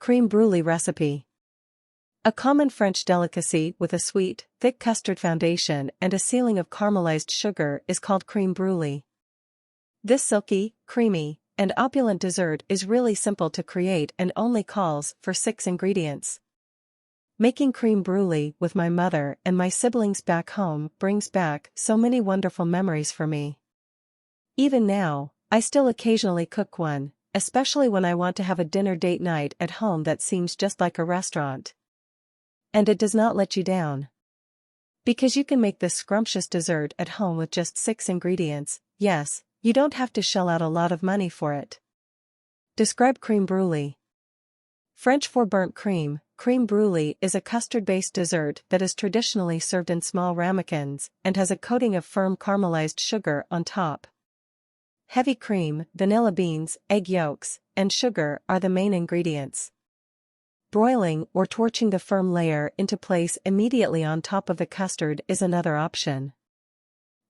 Creme Brulee recipe. A common French delicacy with a sweet, thick custard foundation and a ceiling of caramelized sugar is called creme brulee. This silky, creamy, and opulent dessert is really simple to create and only calls for 6 ingredients. Making creme brulee with my mother and my siblings back home brings back so many wonderful memories for me. Even now, I still occasionally cook one, especially when I want to have a dinner date night at home that seems just like a restaurant. And it does not let you down. Because you can make this scrumptious dessert at home with just 6 ingredients. Yes, you don't have to shell out a lot of money for it. Describe creme brulee. French for burnt cream, creme brulee is a custard-based dessert that is traditionally served in small ramekins and has a coating of firm caramelized sugar on top. Heavy cream, vanilla beans, egg yolks, and sugar are the main ingredients. Broiling or torching the firm layer into place immediately on top of the custard is another option.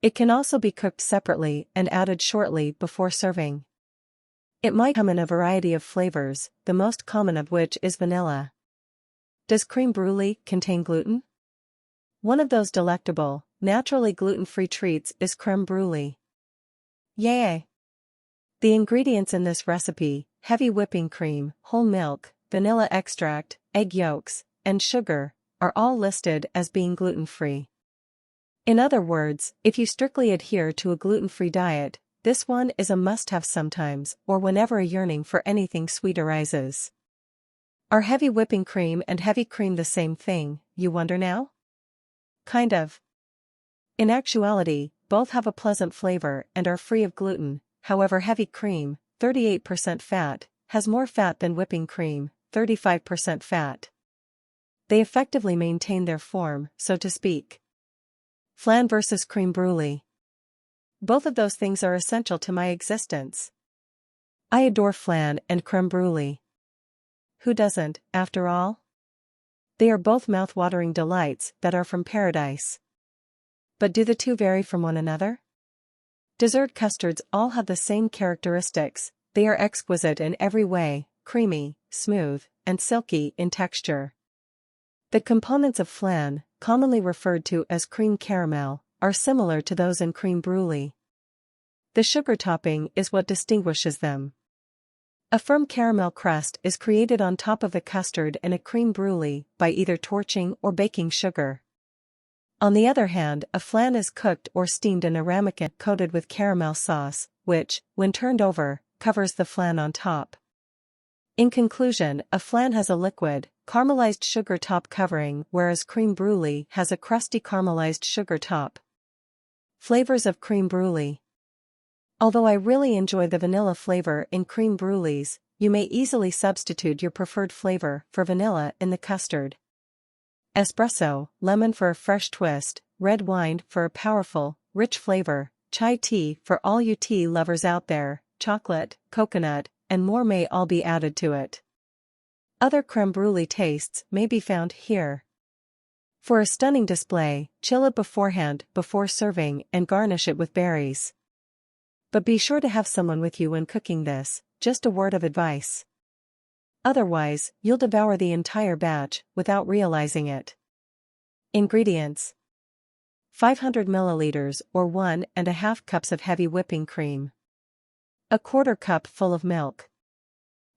It can also be cooked separately and added shortly before serving. It might come in a variety of flavors, the most common of which is vanilla. Does creme brulee contain gluten? One of those delectable, naturally gluten-free treats is creme brulee. Yay! The ingredients in this recipe: heavy whipping cream, whole milk, vanilla extract, egg yolks, and sugar, are all listed as being gluten-free. In other words, if you strictly adhere to a gluten-free diet, this one is a must-have sometimes or whenever a yearning for anything sweet arises. Are heavy whipping cream and heavy cream the same thing, you wonder now? Kind of. In actuality, both have a pleasant flavor and are free of gluten. However, heavy cream, 38% fat, has more fat than whipping cream, 35% fat. They effectively maintain their form, so to speak. Flan versus creme brulee. Both of those things are essential to my existence. I adore flan and creme brulee. Who doesn't, after all? They are both mouth-watering delights that are from paradise. But do the two vary from one another? Dessert custards all have the same characteristics. They are exquisite in every way, creamy, smooth, and silky in texture. The components of flan, commonly referred to as cream caramel, are similar to those in creme brulee. The sugar topping is what distinguishes them. A firm caramel crust is created on top of the custard in a creme brulee by either torching or baking sugar. On the other hand, a flan is cooked or steamed in a ramekin coated with caramel sauce, which, when turned over, covers the flan on top. In conclusion, a flan has a liquid, caramelized sugar top covering, whereas creme brulee has a crusty caramelized sugar top. Flavors of creme brulee. Although I really enjoy the vanilla flavor in creme brulees, you may easily substitute your preferred flavor for vanilla in the custard. Espresso, lemon for a fresh twist, red wine for a powerful, rich flavor, chai tea for all you tea lovers out there, chocolate, coconut, and more may all be added to it. Other creme brulee tastes may be found here. For a stunning display, chill it beforehand before serving and garnish it with berries. But be sure to have someone with you when cooking this, just a word of advice. Otherwise, you'll devour the entire batch without realizing it. Ingredients: 500 milliliters or 1½ cups of heavy whipping cream. A quarter cup full of milk.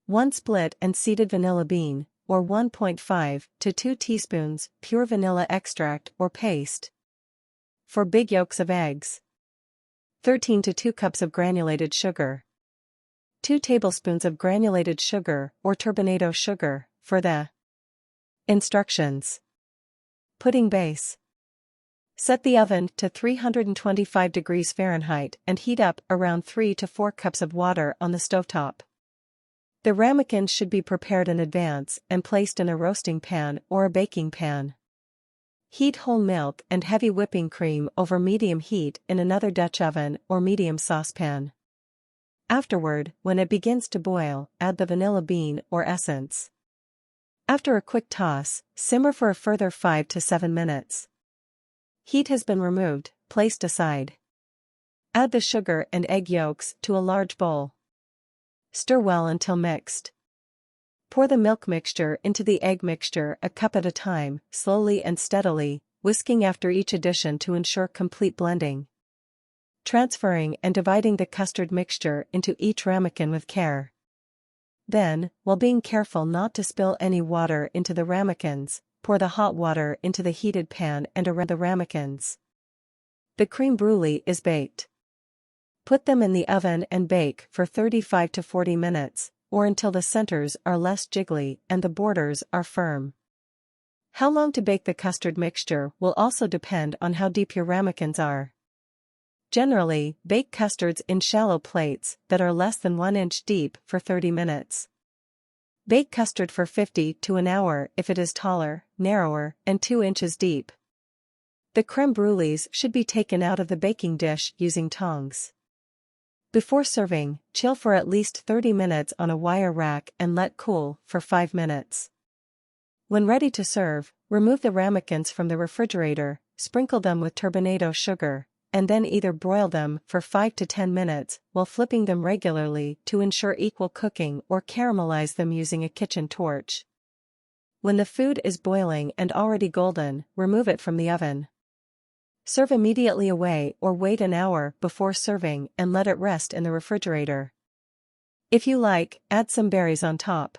1 split and seeded vanilla bean, or 1.5 to 2 teaspoons, pure vanilla extract or paste. 4 big yolks of eggs. 13 to 2 cups of granulated sugar. 2 tablespoons of granulated sugar or turbinado sugar, for the instructions. Pudding base. Set the oven to 325 degrees Fahrenheit and heat up around 3 to 4 cups of water on the stovetop. The ramekins should be prepared in advance and placed in a roasting pan or a baking pan. Heat whole milk and heavy whipping cream over medium heat in another Dutch oven or medium saucepan. Afterward, when it begins to boil, add the vanilla bean or essence. After a quick toss, simmer for a further 5 to 7 minutes. Heat has been removed, placed aside. Add the sugar and egg yolks to a large bowl. Stir well until mixed. Pour the milk mixture into the egg mixture a cup at a time, slowly and steadily, whisking after each addition to ensure complete blending. Transferring and dividing the custard mixture into each ramekin with care. Then, while being careful not to spill any water into the ramekins, pour the hot water into the heated pan and around the ramekins. The creme brulee is baked. Put them in the oven and bake for 35 to 40 minutes, or until the centers are less jiggly and the borders are firm. How long to bake the custard mixture will also depend on how deep your ramekins are. Generally, bake custards in shallow plates that are less than 1 inch deep for 30 minutes. Bake custard for 50 to an hour if it is taller, narrower, and 2 inches deep. The creme brulees should be taken out of the baking dish using tongs. Before serving, chill for at least 30 minutes on a wire rack and let cool for 5 minutes. When ready to serve, remove the ramekins from the refrigerator, sprinkle them with turbinado sugar, and then either broil them for 5 to 10 minutes while flipping them regularly to ensure equal cooking, or caramelize them using a kitchen torch. When the food is boiling and already golden, remove it from the oven. Serve immediately away or wait an hour before serving and let it rest in the refrigerator. If you like, add some berries on top.